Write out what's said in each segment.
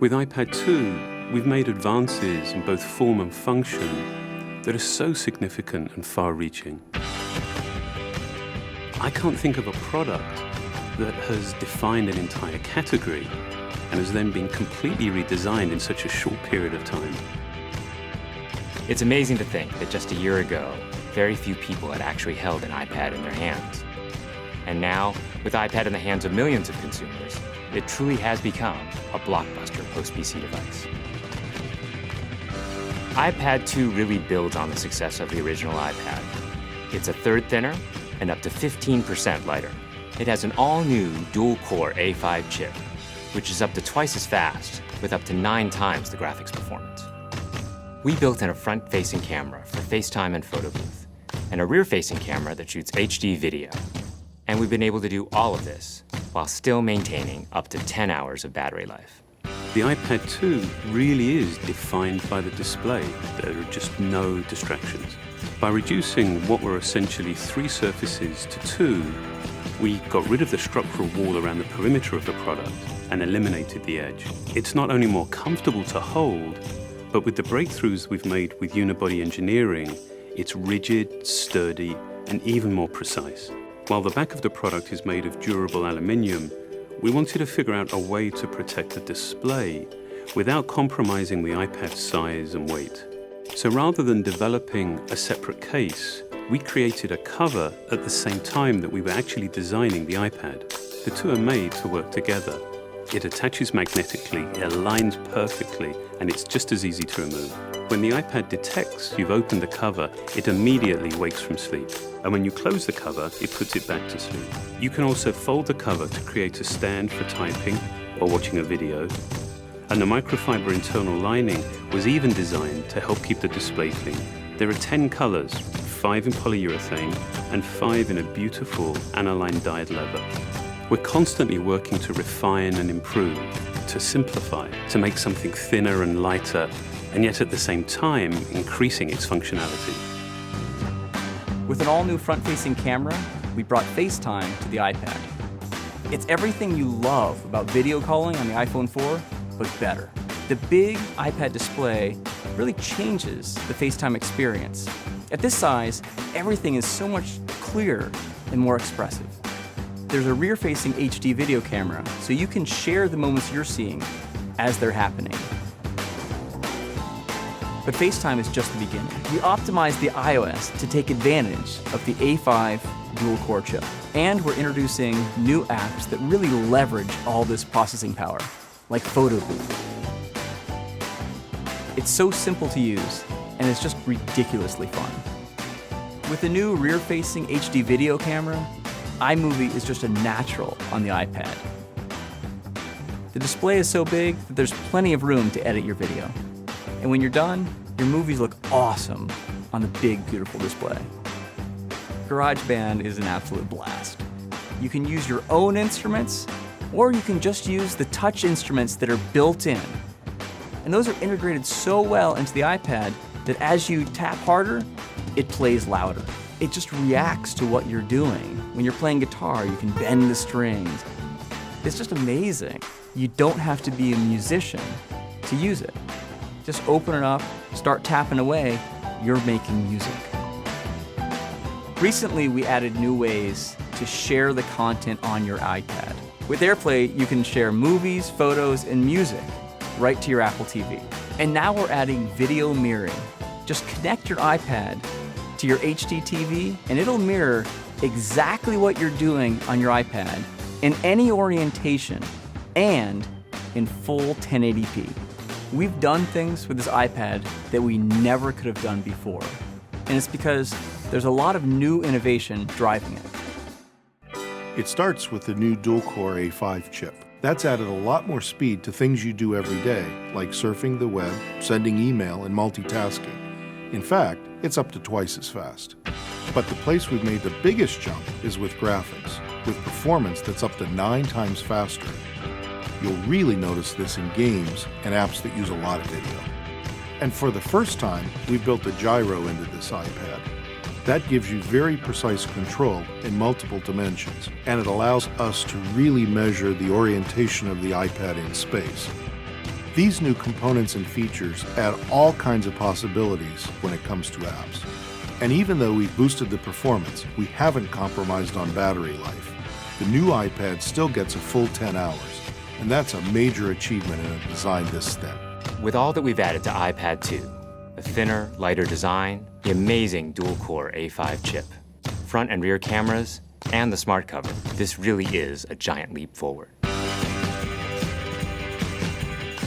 With iPad 2, we've made advances in both form and function that are so significant and far-reaching. I can't think of a product that has defined an entire category and has then been completely redesigned in such a short period of time. It's amazing to think that just a year ago, very few people had actually held an iPad in their hands. And now, with iPad in the hands of millions of consumers, it truly has become a blockbuster post-PC device. iPad 2 really builds on the success of the original iPad. It's a third thinner and up to 15% lighter. It has an all-new dual-core A5 chip, which is up to twice as fast with up to 9 times the graphics performance. We built in a front-facing camera for FaceTime and photo booth, and a rear-facing camera that shoots HD video. And we've been able to do all of this while still maintaining up to 10 hours of battery life. The iPad 2 really is defined by the display. There are just no distractions. By reducing what were essentially 3 surfaces to 2, we got rid of the structural wall around the perimeter of the product and eliminated the edge. It's not only more comfortable to hold, but with the breakthroughs we've made with unibody engineering, it's rigid, sturdy, and even more precise. While the back of the product is made of durable aluminium, we wanted to figure out a way to protect the display without compromising the iPad's size and weight. So rather than developing a separate case, we created a cover at the same time that we were actually designing the iPad. The two are made to work together. It attaches magnetically, it aligns perfectly, and it's just as easy to remove. When the iPad detects you've opened the cover, it immediately wakes from sleep. And when you close the cover, it puts it back to sleep. You can also fold the cover to create a stand for typing or watching a video. And the microfiber internal lining was even designed to help keep the display clean. There are 10 colors, 5 in polyurethane and 5 in a beautiful aniline dyed leather. We're constantly working to refine and improve, to simplify, to make something thinner and lighter, and yet at the same time, increasing its functionality. With an all-new front-facing camera, we brought FaceTime to the iPad. It's everything you love about video calling on the iPhone 4, but better. The big iPad display really changes the FaceTime experience. At this size, everything is so much clearer and more expressive. There's a rear-facing HD video camera, so you can share the moments you're seeing as they're happening. But FaceTime is just the beginning. We optimized the iOS to take advantage of the A5 dual-core chip. And we're introducing new apps that really leverage all this processing power, like Photo Booth. It's so simple to use, and it's just ridiculously fun. With the new rear-facing HD video camera, iMovie is just a natural on the iPad. The display is so big that there's plenty of room to edit your video. And when you're done, your movies look awesome on the big, beautiful display. GarageBand is an absolute blast. You can use your own instruments, or you can just use the touch instruments that are built in. And those are integrated so well into the iPad that as you tap harder, it plays louder. It just reacts to what you're doing. When you're playing guitar, you can bend the strings. It's just amazing. You don't have to be a musician to use it. Just open it up, start tapping away, you're making music. Recently, we added new ways to share the content on your iPad. With AirPlay, you can share movies, photos, and music right to your Apple TV. And now we're adding video mirroring. Just connect your iPad to your HD TV, and it'll mirror exactly what you're doing on your iPad in any orientation and in full 1080p. We've done things with this iPad that we never could have done before. And it's because there's a lot of new innovation driving it. It starts with the new dual-core A5 chip. That's added a lot more speed to things you do every day, like surfing the web, sending email, and multitasking. In fact, it's up to twice as fast. But the place we've made the biggest jump is with graphics, with performance that's up to 9 times faster. You'll really notice this in games and apps that use a lot of video. And for the first time, we've built a gyro into this iPad. That gives you very precise control in multiple dimensions, and it allows us to really measure the orientation of the iPad in space. These new components and features add all kinds of possibilities when it comes to apps. And even though we've boosted the performance, we haven't compromised on battery life. The new iPad still gets a full 10 hours, and that's a major achievement in a design this thin. With all that we've added to iPad 2, the thinner, lighter design, the amazing dual-core A5 chip, front and rear cameras, and the smart cover, this really is a giant leap forward.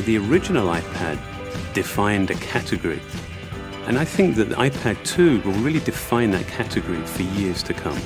The original iPad defined a category, and I think that the iPad 2 will really define that category for years to come.